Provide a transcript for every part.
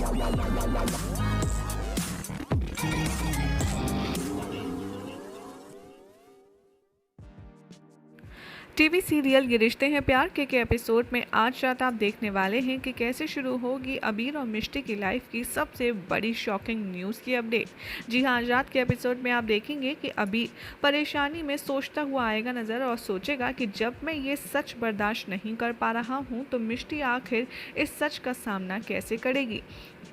TV serial ये रिश्ते हैं प्यार के एपिसोड में आज रात आप देखने वाले हैं कि कैसे शुरू होगी अबीर और मिष्टी की लाइफ की सबसे बड़ी शॉकिंग न्यूज़ की अपडेट। जी हाँ, आज रात के एपिसोड में आप देखेंगे कि अबीर परेशानी में सोचता हुआ आएगा नज़र और सोचेगा कि जब मैं ये सच बर्दाश्त नहीं कर पा रहा हूँ तो मिष्टी आखिर इस सच का सामना कैसे करेगी।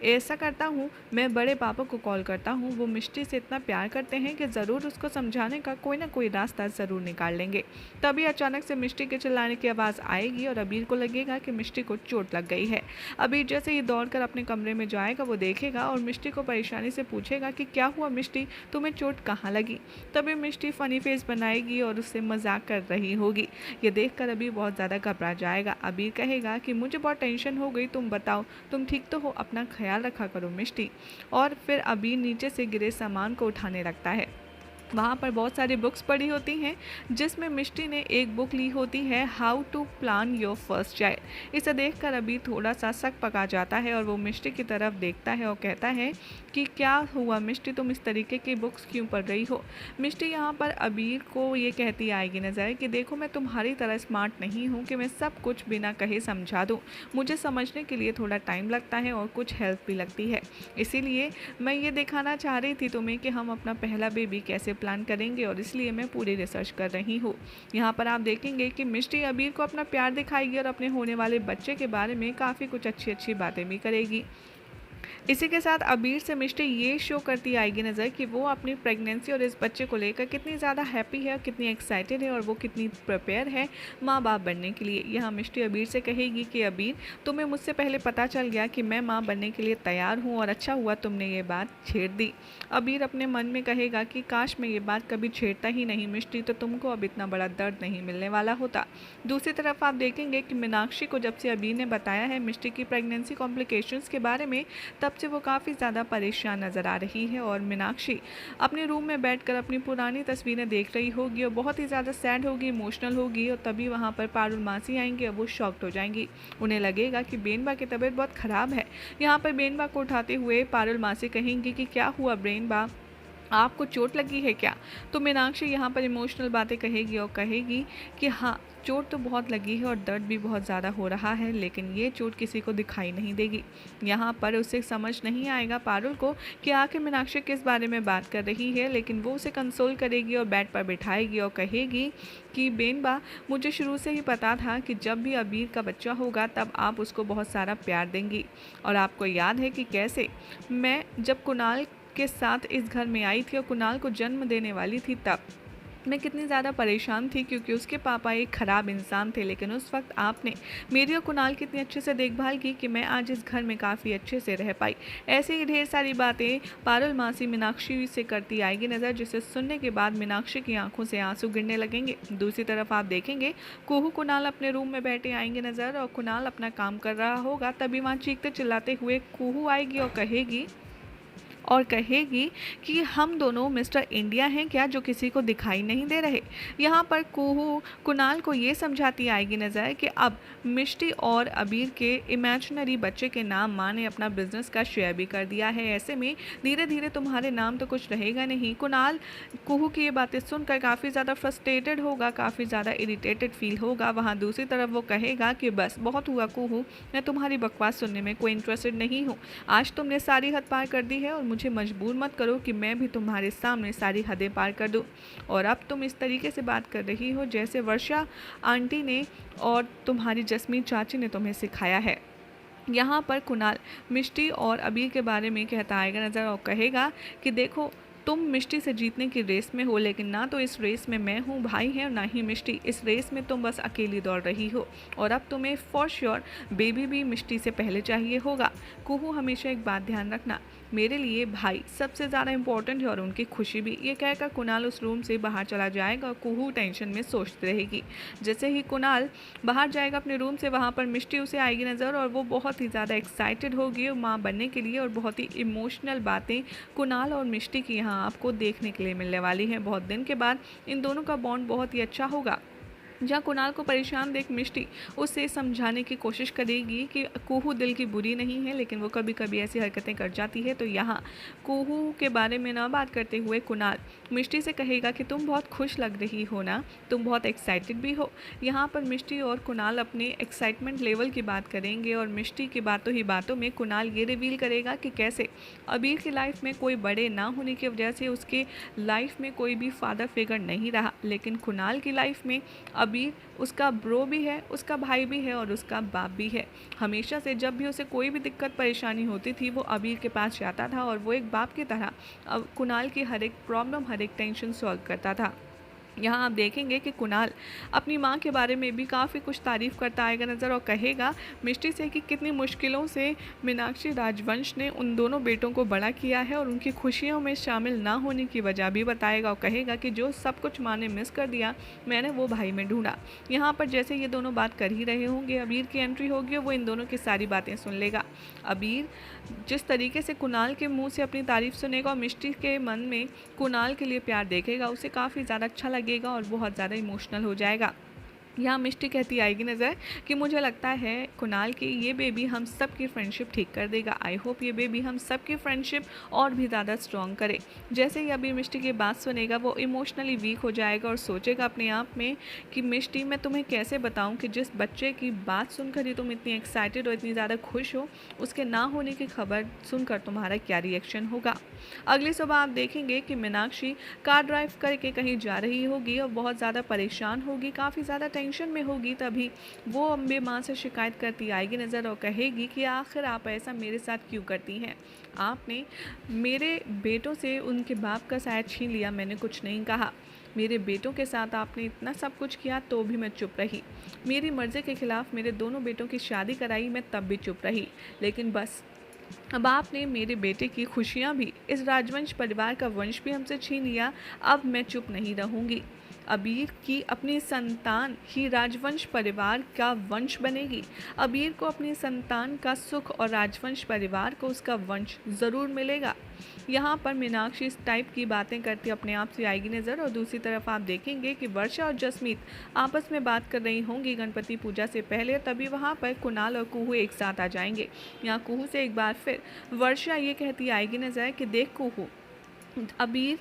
ऐसा करता हूँ, मैं बड़े पापा को कॉल करता हूँ, वो मिष्टी से इतना प्यार करते हैं कि ज़रूर उसको समझाने का कोई ना कोई रास्ता ज़रूर निकाल लेंगे। तभी अचानक से मिष्टी के चिल्लाने की आवाज़ आएगी और अबीर को लगेगा कि मिष्टी को चोट लग गई है। अबीर जैसे ही दौड़कर अपने कमरे में जाएगा वो देखेगा और मिष्टी को परेशानी से पूछेगा कि क्या हुआ मिष्टी, तुम्हें चोट कहाँ लगी। तभी मिष्टी फ़नी फेस बनाएगी और उससे मजाक कर रही होगी। ये देखकर अबीर बहुत ज़्यादा घबरा जाएगा। अबीर कहेगा कि मुझे बहुत टेंशन हो गई, तुम बताओ तुम ठीक तो हो, अपना ख्याल रखा करो मिष्टी। और फिर अबीर नीचे से गिरे सामान को उठाने लगता है। वहाँ पर बहुत सारी बुक्स पढ़ी होती हैं जिसमें मिष्टी ने एक बुक ली होती है how to plan your first child. इसे देखकर अबीर थोड़ा सा शक पका जाता है और वो मिष्टी की तरफ देखता है और कहता है कि क्या हुआ मिष्टी, तुम इस तरीके की बुक्स क्यों पढ़ रही हो। मिष्टी यहाँ पर अबीर को ये कहती आएगी नज़र कि देखो मैं तुम्हारी तरह स्मार्ट नहीं हूँ कि मैं सब कुछ बिना कहे समझा दूँ। मुझे समझने के लिए थोड़ा टाइम लगता है और कुछ हेल्प भी लगती है। इसीलिए मैं ये दिखाना चाह रही थी तुम्हें कि हम अपना पहला बेबी कैसे प्लान करेंगे और इसलिए मैं पूरी रिसर्च कर रही हूँ। यहाँ पर आप देखेंगे कि मिष्टी अबीर को अपना प्यार दिखाएगी और अपने होने वाले बच्चे के बारे में काफ़ी कुछ अच्छी अच्छी बातें भी करेगी। इसी के साथ अबीर से मिष्टी ये शो करती आएगी नज़र कि वो अपनी प्रेगनेंसी और इस बच्चे को लेकर कितनी ज़्यादा हैप्पी है, कितनी एक्साइटेड है और वो कितनी प्रिपेयर है माँ बाप बनने के लिए। यहाँ मिष्टी अबीर से कहेगी कि अबीर, तुम्हें मुझसे पहले पता चल गया कि मैं माँ बनने के लिए तैयार हूँ और अच्छा हुआ तुमने ये बात छेड़ दी। अबीर अपने मन में कहेगा कि काश मैं ये बात कभी छेड़ता ही नहीं मिष्टी, तो तुमको अब इतना बड़ा दर्द नहीं मिलने वाला होता। दूसरी तरफ आप देखेंगे कि मीनाक्षी को जब से अबीर ने बताया है मिष्टी की प्रेगनेंसी कॉम्प्लिकेशंस के बारे में, तब से वो काफ़ी ज़्यादा परेशान नज़र आ रही है और मीनाक्षी अपने रूम में बैठकर अपनी पुरानी तस्वीरें देख रही होगी और बहुत ही ज़्यादा सैड होगी, इमोशनल होगी। और तभी वहाँ पर पारुल मासी आएंगे और वो शॉक्ड हो जाएंगी। उन्हें लगेगा कि बेनबा की तबीयत बहुत ख़राब है। यहाँ पर बेनबा को उठाते हुए पारुल मासी कहेंगी कि क्या हुआ बेनबा, आपको चोट लगी है क्या। तो मीनाक्षी यहाँ पर इमोशनल बातें कहेगी और कहेगी कि हाँ, चोट तो बहुत लगी है और दर्द भी बहुत ज़्यादा हो रहा है, लेकिन ये चोट किसी को दिखाई नहीं देगी। यहाँ पर उसे समझ नहीं आएगा पारुल को कि आखिर मीनाक्षी किस बारे में बात कर रही है, लेकिन वो उसे कंसोल करेगी और बेड पर बिठाएगी और कहेगी कि बेनबा, मुझे शुरू से ही पता था कि जब भी अबीर का बच्चा होगा तब आप उसको बहुत सारा प्यार देंगी। और आपको याद है कि कैसे मैं जब कुणाल के साथ इस घर में आई थी और कुणाल को जन्म देने वाली थी, तब मैं कितनी ज़्यादा परेशान थी क्योंकि उसके पापा एक ख़राब इंसान थे, लेकिन उस वक्त आपने मेरी और कुणाल की इतनी अच्छे से देखभाल की कि मैं आज इस घर में काफ़ी अच्छे से रह पाई। ऐसे ही ढेर सारी बातें पारुल मासी मीनाक्षी से करती आएगी नज़र, जिसे सुनने के बाद मीनाक्षी की आंखों से आंसू गिरने लगेंगे। दूसरी तरफ आप देखेंगे कुहू कुणाल अपने रूम में बैठे आएंगे नज़र और कुणाल अपना काम कर रहा होगा। तभी वहाँ चीखते चिल्लाते हुए कुहू आएगी और कहेगी कि हम दोनों मिस्टर इंडिया हैं क्या, जो किसी को दिखाई नहीं दे रहे। यहाँ पर कुहू कुणाल को ये समझाती आएगी नज़र कि अब मिष्टी और अबीर के इमेजिनरी बच्चे के नाम माँ ने अपना बिजनेस का शेयर भी कर दिया है, ऐसे में धीरे धीरे तुम्हारे नाम तो कुछ रहेगा नहीं। कुणाल कुहू की ये बातें सुनकर काफ़ी ज़्यादा फ्रस्ट्रेटेड होगा, काफ़ी ज़्यादा इरिटेटेड फील होगा। वहाँ दूसरी तरफ वो कहेगा कि बस बहुत हुआ कुहू, मैं तुम्हारी बकवास सुनने में कोई इंटरेस्टेड नहीं हूँ। आज तुमने सारी हद पार कर दी है और मुझे मजबूर मत करो कि मैं भी तुम्हारे सामने सारी हदें पार कर दूं। और अब तुम इस तरीके से बात कर रही हो जैसे वर्षा आंटी ने और तुम्हारी जस्मीन चाची ने तुम्हें सिखाया है। यहाँ पर कुणाल मिष्टी और अबीर के बारे में कहता आएगा नज़र और कहेगा कि देखो, तुम मिष्टी से जीतने की रेस में हो, लेकिन ना तो इस रेस में मैं हूँ भाई है और ना ही मिष्टी। इस रेस में तुम बस अकेली दौड़ रही हो और अब तुम्हें फॉर श्योर बेबी भी मिष्टी से पहले चाहिए होगा। कुहू, हमेशा एक बात ध्यान रखना, मेरे लिए भाई सबसे ज़्यादा इंपॉर्टेंट है और उनकी खुशी भी। ये कहकर कुणाल उस रूम से बाहर चला जाएगा और कुहू टेंशन में सोचती रहेगी। जैसे ही कुणाल बाहर जाएगा अपने रूम से, वहाँ पर मिष्टी उसे आएगी नज़र और वो बहुत ही ज़्यादा एक्साइटेड होगी माँ बनने के लिए और बहुत ही इमोशनल बातें कुणाल और मिष्टी की यहाँ आपको देखने के लिए मिलने वाली हैं। बहुत दिन के बाद इन दोनों का बॉन्ड बहुत ही अच्छा होगा। जहाँ कुणाल को परेशान देख मिष्टी उसे समझाने की कोशिश करेगी कि कुहू दिल की बुरी नहीं है, लेकिन वो कभी कभी ऐसी हरकतें कर जाती है। तो यहाँ कुहू के बारे में ना बात करते हुए कुणाल मिष्टी से कहेगा कि तुम बहुत खुश लग रही हो ना, तुम बहुत एक्साइटेड भी हो। यहाँ पर मिष्टी और कुणाल अपने एक्साइटमेंट लेवल की बात करेंगे और मिष्टी की बातों ही बातों में कुणाल ये रिवील करेगा कि कैसे अबीर की लाइफ में कोई बड़े ना होने की वजह से उसके लाइफ में कोई भी फादर फिगर नहीं रहा, लेकिन कुणाल की लाइफ में अबीर उसका ब्रो भी है, उसका भाई भी है और उसका बाप भी है। हमेशा से जब भी उसे कोई भी दिक्कत परेशानी होती थी वो अबीर के पास जाता था और वो एक बाप की तरह अब कुणाल की हर एक प्रॉब्लम, हर एक टेंशन सॉल्व करता था। यहाँ आप देखेंगे कि कुणाल अपनी माँ के बारे में भी काफ़ी कुछ तारीफ़ करता आएगा नज़र और कहेगा मिष्टी से कि कितनी मुश्किलों से मीनाक्षी राजवंश ने उन दोनों बेटों को बड़ा किया है और उनकी खुशियों में शामिल ना होने की वजह भी बताएगा और कहेगा कि जो सब कुछ माँ ने मिस कर दिया मैंने वो भाई में ढूंढा। यहाँ पर जैसे ये दोनों बात कर ही रहे होंगे, अबीर की एंट्री होगी और वो इन दोनों की सारी बातें सुन लेगा। अबीर जिस तरीके से कुणाल के मुंह से अपनी तारीफ़ सुनेगा और मिष्टी के मन में कुणाल के लिए प्यार देखेगा, उसे काफ़ी ज़्यादा अच्छा लगेगा और बहुत ज़्यादा इमोशनल हो जाएगा। यहाँ मिष्टी कहती आएगी नज़र कि मुझे लगता है कुणाल की ये बेबी हम सब की फ्रेंडशिप ठीक कर देगा। आई होप ये बेबी हम सब की फ्रेंडशिप और भी ज़्यादा स्ट्रॉन्ग करे। जैसे ही अभी मिष्टी की बात सुनेगा वो इमोशनली वीक हो जाएगा और सोचेगा अपने आप में कि मिष्टी मैं तुम्हें कैसे बताऊँ कि जिस बच्चे की बात सुनकर ही तुम इतनी एक्साइटेड और इतनी ज़्यादा खुश हो, उसके ना होने की खबर सुनकर तुम्हारा क्या रिएक्शन होगा। अगली सुबह आप देखेंगे कि मीनाक्षी कार ड्राइव करके कहीं जा रही होगी और बहुत ज़्यादा परेशान होगी, काफ़ी ज़्यादा टेंशन में होगी। तभी वो अम्बे माँ से शिकायत करती आएगी नज़र और कहेगी कि आखिर आप ऐसा मेरे साथ क्यों करती हैं, आपने मेरे बेटों से उनके बाप का साया छीन लिया, मैंने कुछ नहीं कहा, मेरे बेटों के साथ आपने इतना सब कुछ किया तो भी मैं चुप रही, मेरी मर्ज़ी के खिलाफ मेरे दोनों बेटों की शादी कराई, मैं तब भी चुप रही, लेकिन बस अब आपने मेरे बेटे की खुशियाँ भी, इस राजवंश परिवार का वंश भी हमसे छीन लिया, अब मैं चुप नहीं रहूँगी। अबीर की अपनी संतान ही राजवंश परिवार का वंश बनेगी। अबीर को अपनी संतान का सुख और राजवंश परिवार को उसका वंश ज़रूर मिलेगा। यहाँ पर मीनाक्षी इस टाइप की बातें करती अपने आप से आएगी नज़र और दूसरी तरफ आप देखेंगे कि वर्षा और जसमीत आपस में बात कर रही होंगी गणपति पूजा से पहले। तभी वहाँ पर कुणाल और कुहू एक साथ आ जाएंगे। यहाँ कुहू से एक बार फिर वर्षा ये कहती आएगी नज़र कि देख कुहू, अबीर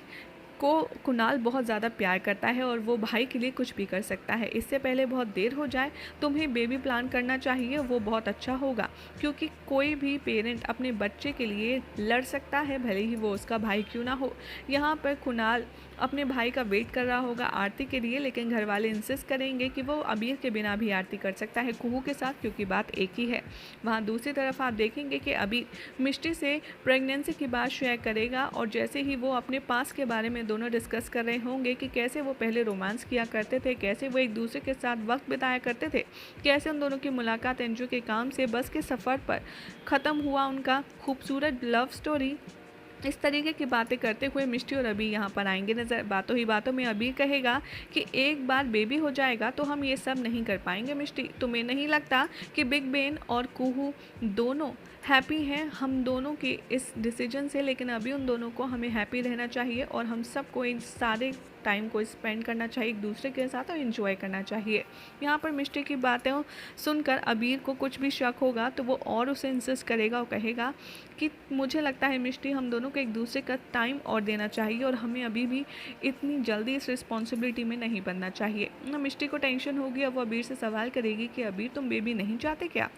को कुणाल बहुत ज़्यादा प्यार करता है और वो भाई के लिए कुछ भी कर सकता है। इससे पहले बहुत देर हो जाए तुम्हें बेबी प्लान करना चाहिए, वो बहुत अच्छा होगा, क्योंकि कोई भी पेरेंट अपने बच्चे के लिए लड़ सकता है, भले ही वो उसका भाई क्यों ना हो। यहाँ पर कुणाल अपने भाई का वेट कर रहा होगा आरती के लिए, लेकिन घर वाले इंसिस्ट करेंगे कि वो अबीर के बिना भी आरती कर सकता है कुहू के साथ, क्योंकि बात एक ही है। वहाँ दूसरी तरफ आप देखेंगे कि अबीर मिष्टी से प्रेगनेंसी की बात शेयर करेगा और जैसे ही वो अपने पास के बारे में दोनों डिस्कस कर रहे होंगे कि कैसे वो पहले रोमांस किया करते थे, कैसे वो एक दूसरे के साथ वक्त बिताया करते थे, कैसे उन दोनों की मुलाकात एनजीओ के काम से बस के सफ़र पर ख़त्म हुआ उनका खूबसूरत लव स्टोरी, इस तरीके की बातें करते हुए मिष्टी और अबीर यहाँ पर आएंगे नज़र। बातों ही बातों में अबीर कहेगा कि एक बार बेबी हो जाएगा तो हम ये सब नहीं कर पाएंगे मिष्टी, तुम्हें नहीं लगता कि बिग बेन और कुहू दोनों हैप्पी हैं हम दोनों के इस डिसीजन से, लेकिन अभी उन दोनों को हमें हैप्पी रहना चाहिए और हम सबको इन सारे टाइम को स्पेंड करना चाहिए एक दूसरे के साथ और इन्जॉय करना चाहिए। यहाँ पर मिष्टी की बातें सुनकर अबीर को कुछ भी शक होगा तो वो और उसे इंसिस्ट करेगा और कहेगा कि मुझे लगता है मिष्टी हम दोनों को एक दूसरे का टाइम और देना चाहिए और हमें अभी भी इतनी जल्दी इस रिस्पॉन्सिबिलिटी में नहीं बनना चाहिए। मिष्टी को टेंशन होगी और वो अबीर से सवाल करेगी कि अबीर तुम बेबी नहीं चाहते क्या?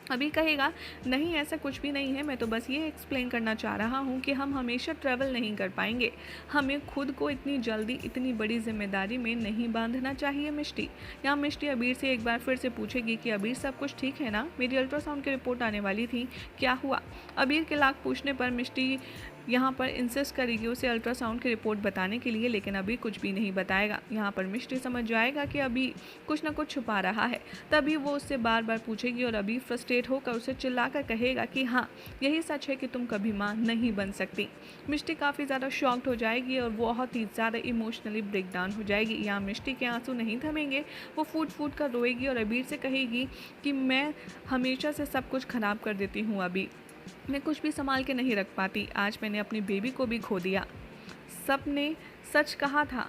अभी कहेगा नहीं ऐसा कुछ भी नहीं है, मैं तो बस ये एक्सप्लेन करना चाह रहा हूँ कि हम हमेशा ट्रैवल नहीं कर पाएंगे, हमें खुद को इतनी जल्दी इतनी बड़ी जिम्मेदारी में नहीं बांधना चाहिए मिष्टी। यहाँ मिष्टी अबीर से एक बार फिर से पूछेगी कि अबीर सब कुछ ठीक है ना, मेरी अल्ट्रासाउंड की रिपोर्ट आने वाली थी, क्या हुआ? अबीर के लाख पूछने पर मिष्टी यहाँ पर इंसिस्ट करेगी उसे अल्ट्रासाउंड की रिपोर्ट बताने के लिए, लेकिन अभी कुछ भी नहीं बताएगा। यहाँ पर मिष्टी समझ जाएगा कि अभी कुछ ना कुछ छुपा रहा है, तभी वो उससे बार बार पूछेगी और अभी फ्रस्ट्रेट होकर उसे चिल्लाकर कहेगा कि हाँ यही सच है कि तुम कभी माँ नहीं बन सकती। मिष्टी काफ़ी ज़्यादा शॉक्ड हो जाएगी और बहुत ही ज़्यादा इमोशनली ब्रेक डाउन हो जाएगी। यहाँ मिष्टी के आंसू नहीं थमेंगे, वो फूट फूट कर रोएगी और अबीर से कहेगी कि मैं हमेशा से सब कुछ ख़राब कर देती हूँ, अभी मैं कुछ भी संभाल के नहीं रख पाती, आज मैंने अपनी बेबी को भी खो दिया। सब ने सच कहा था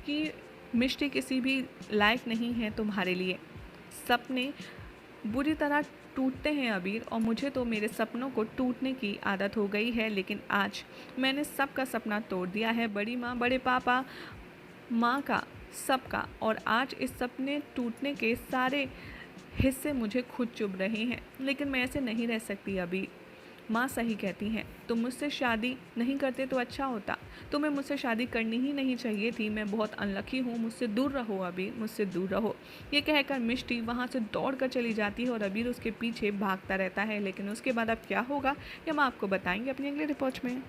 कि मिष्टी किसी भी लायक नहीं है तुम्हारे लिए। सपने बुरी तरह टूटते हैं अबीर, और मुझे तो मेरे सपनों को टूटने की आदत हो गई है, लेकिन आज मैंने सबका सपना तोड़ दिया है, बड़ी माँ, बड़े पापा, माँ का, सबका। और आज इस सपने टूटने के सारे हिस्से मुझे खुद चुभ रहे हैं, लेकिन मैं ऐसे नहीं रह सकती अभी। माँ सही कहती हैं, तुम मुझसे शादी नहीं करते तो अच्छा होता, तुम्हें मुझसे शादी करनी ही नहीं चाहिए थी, मैं बहुत अनलकी हूँ, मुझसे दूर रहो अबीर, मुझसे दूर रहो। ये कहकर मिष्टी वहाँ से दौड़ कर चली जाती है और अबीर उसके पीछे भागता रहता है। लेकिन उसके बाद अब क्या होगा ये हम आपको बताएंगे अपनी अगली रिपोर्ट में।